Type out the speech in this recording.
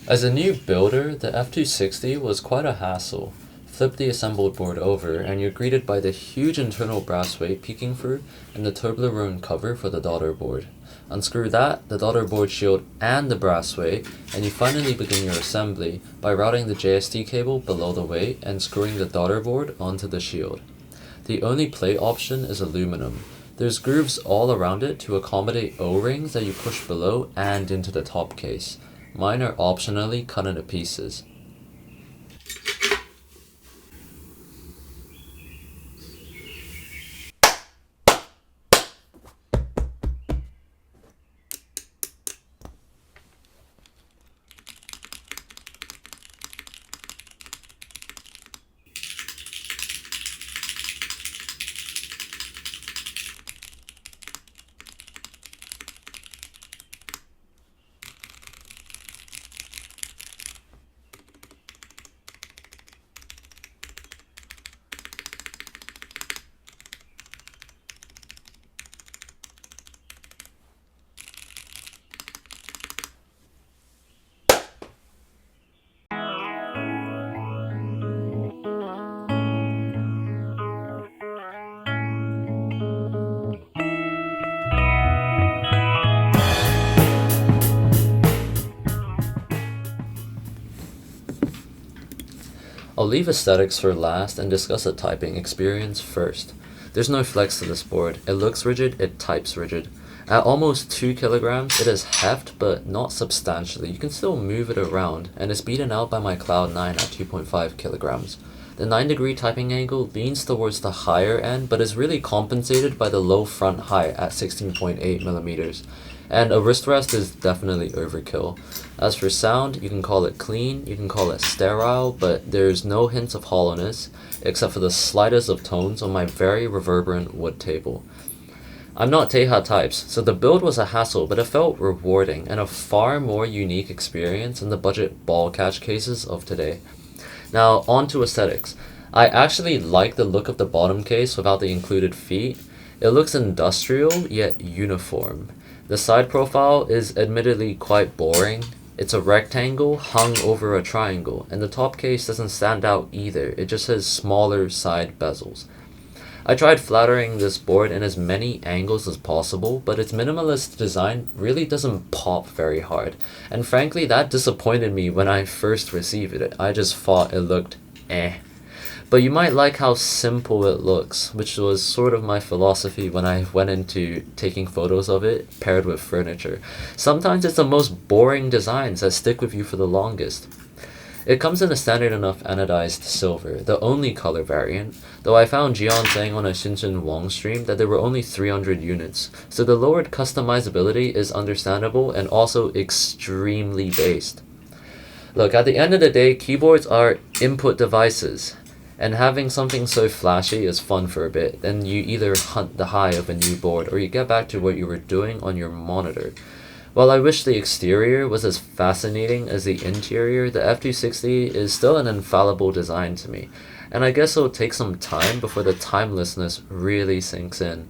As a new builder, the f2-60 was quite a hassle. Flip the assembled board over, and you're greeted by the huge internal brass weight peeking through and the Toblerone cover for the daughter board. Unscrew that, the daughter board shield, and the brass weight, and you finally begin your assembly by routing the JST cable below the weight and screwing the daughter board onto the shield. The only plate option is aluminum. There's grooves all around it to accommodate O-rings that you push below and into the top case. Mine are optionally cut into pieces. I'll leave aesthetics for last and discuss a typing experience first. There's no flex to this board. It looks rigid, it types rigid. At almost 2 kilograms, it is heft, but not substantially. You can still move it around, and it's beaten out by my Cloud 9 at 2.5 kilograms. The 9-degree typing angle leans towards the higher end, but is really compensated by the low front height at 16.8 millimeters. And a wrist rest is definitely overkill. As for sound, you can call it clean, you can call it sterile, but there's no hints of hollowness, except for the slightest of tones on my very reverberant wood table. I'm not Teha types, so the build was a hassle, but it felt rewarding and a far more unique experience than the budget ball catch cases of today. Now, on to aesthetics. I actually like the look of the bottom case without the included feet. It looks industrial, yet uniform. The side profile is admittedly quite boring. It's a rectangle hung over a triangle, and the top case doesn't stand out either. It just has smaller side bezels. I tried flattering this board in as many angles as possible, but its minimalist design really doesn't pop very hard. And frankly, that disappointed me when I first received it. I just thought it looked eh. But you might like how simple it looks, which was sort of my philosophy when I went into taking photos of it paired with furniture. Sometimes it's the most boring designs that stick with you for the longest. It comes in a standard enough anodized silver, the only color variant, though I found Jian saying on a Shinshin Wong stream that there were only 300 units, so the lowered customizability is understandable and also extremely based. Look, at the end of the day, keyboards are input devices. And having something so flashy is fun for a bit, then you either hunt the high of a new board or you get back to what you were doing on your monitor. While I wish the exterior was as fascinating as the interior, the f2-60 is still an infallible design to me, and I guess it'll take some time before the timelessness really sinks in.